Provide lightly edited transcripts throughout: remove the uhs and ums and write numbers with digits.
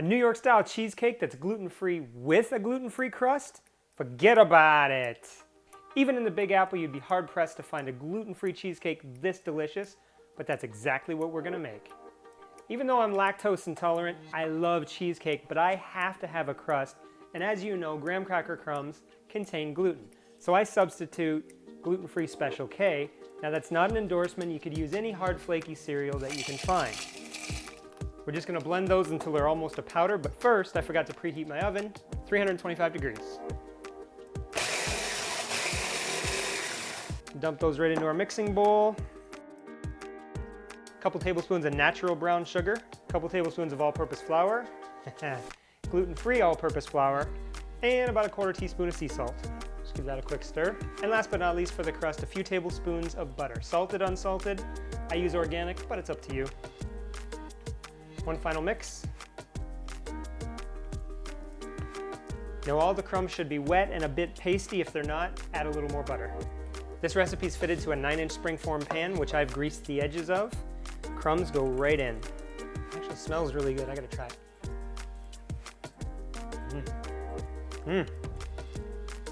A New York style cheesecake that's gluten-free with a gluten-free crust? Forget about it. Even in the Big Apple, you'd be hard-pressed to find a gluten-free cheesecake this delicious, but that's exactly what we're gonna make. Even though I'm lactose intolerant, I love cheesecake, but I have to have a crust, and as you know, graham cracker crumbs contain gluten. So I substitute gluten-free Special K. Now that's not an endorsement, you could use any hard flaky cereal that you can find. We're just gonna blend those until they're almost a powder, but first I forgot to preheat my oven, 325 degrees. Dump those right into our mixing bowl. A couple tablespoons of natural brown sugar, a couple tablespoons of all-purpose flour, gluten-free all-purpose flour, and about a quarter teaspoon of sea salt. Just give that a quick stir. And last but not least for the crust, a few tablespoons of butter. Salted, unsalted. I use organic, but it's up to you. One final mix. Now all the crumbs should be wet and a bit pasty. If they're not, add a little more butter. This recipe is fitted to a 9-inch springform pan, which I've greased the edges of. Crumbs go right in. Actually smells really good, I gotta try it.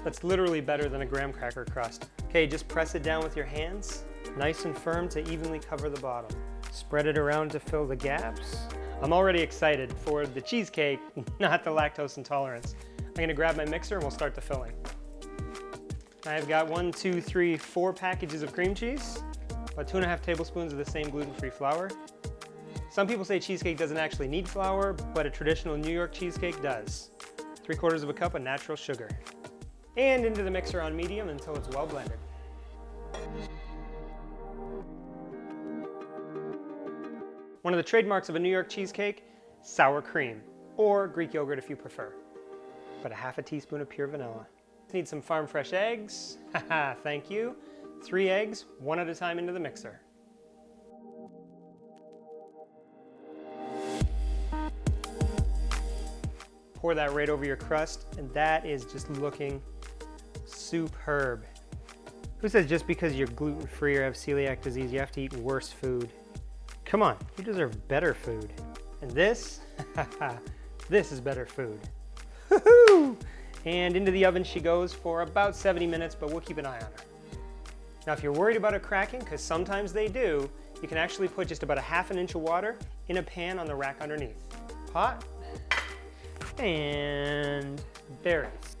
That's literally better than a graham cracker crust. Okay, just press it down with your hands, nice and firm to evenly cover the bottom. Spread it around to fill the gaps. I'm already excited for the cheesecake, not the lactose intolerance. I'm gonna grab my mixer and we'll start the filling. I've got 4 packages of cream cheese, about 2.5 tablespoons of the same gluten-free flour. Some people say cheesecake doesn't actually need flour, but a traditional New York cheesecake does. 3/4 cup of natural sugar. And into the mixer on medium until it's well blended. One of the trademarks of a New York cheesecake, sour cream, or Greek yogurt if you prefer. But a 1/2 teaspoon of pure vanilla. Need some farm fresh eggs. Haha, thank you. 3 eggs, one at a time into the mixer. Pour that right over your crust, and that is just looking superb. Who says just because you're gluten-free or have celiac disease, you have to eat worse food? Come on, you deserve better food. And this, this is better food. Woohoo! And into the oven she goes for about 70 minutes, but we'll keep an eye on her. Now if you're worried about it cracking, because sometimes they do, you can actually put just about a 1/2 inch of water in a pan on the rack underneath. Hot. And berries.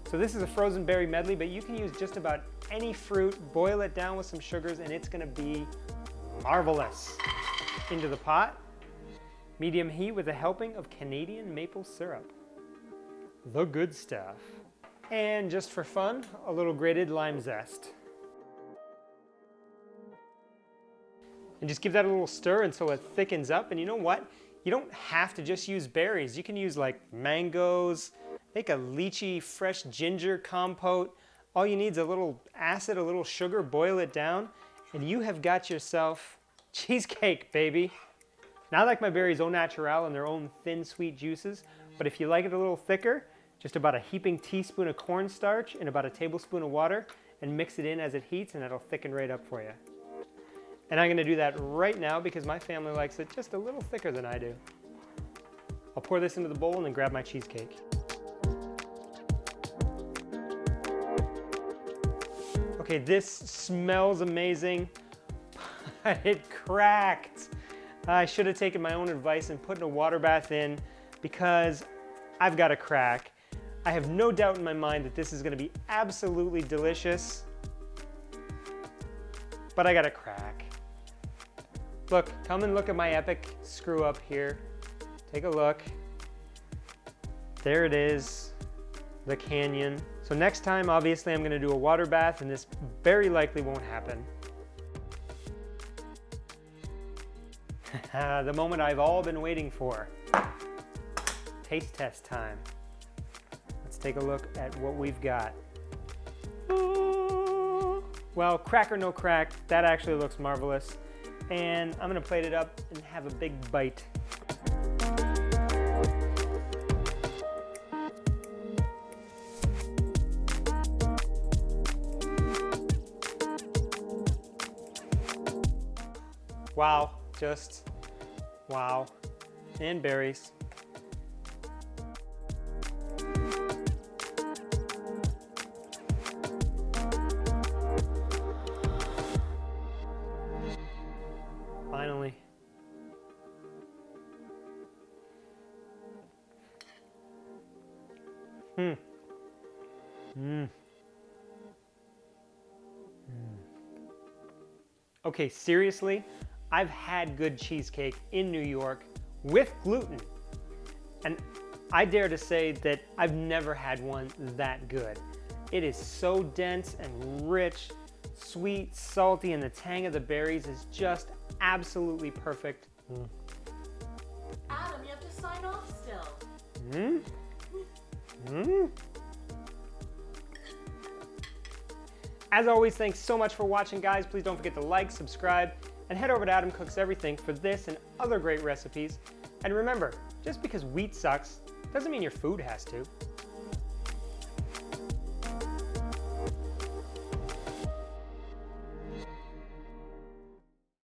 So this is a frozen berry medley, but you can use just about any fruit, boil it down with some sugars, and it's gonna be marvelous. Into the pot, medium heat with a helping of Canadian maple syrup. The good stuff. And just for fun, a little grated lime zest. And just give that a little stir until it thickens up. And you know what? You don't have to just use berries. You can use like mangoes, make a lychee fresh ginger compote. All you need is a little acid, a little sugar, boil it down, and you have got yourself cheesecake, baby. Now I like my berries au naturel in their own thin, sweet juices, but if you like it a little thicker, just about a heaping teaspoon of cornstarch and about a tablespoon of water, and mix it in as it heats, and it'll thicken right up for you. And I'm gonna do that right now because my family likes it just a little thicker than I do. I'll pour this into the bowl and then grab my cheesecake. Okay, this smells amazing, but it cracked. I should have taken my own advice and put a water bath in because I've got a crack. I have no doubt in my mind that this is gonna be absolutely delicious, but I got a crack. Look, come and look at my epic screw up here. Take a look. There it is, the canyon. So next time, obviously, I'm gonna do a water bath, and this very likely won't happen. The moment I've all been waiting for. Taste test time. Let's take a look at what we've got. Well, crack or no crack, that actually looks marvelous. And I'm gonna plate it up and have a big bite. Wow, just wow. And berries. Finally. Okay, seriously, I've had good cheesecake in New York with gluten, and I dare to say that I've never had one that good. It is so dense and rich, sweet, salty, and the tang of the berries is just absolutely perfect. Adam, you have to sign off still. As always, thanks so much for watching, guys. Please don't forget to like, subscribe, and head over to Adam Cooks Everything for this and other great recipes. And remember, just because wheat sucks doesn't mean your food has to.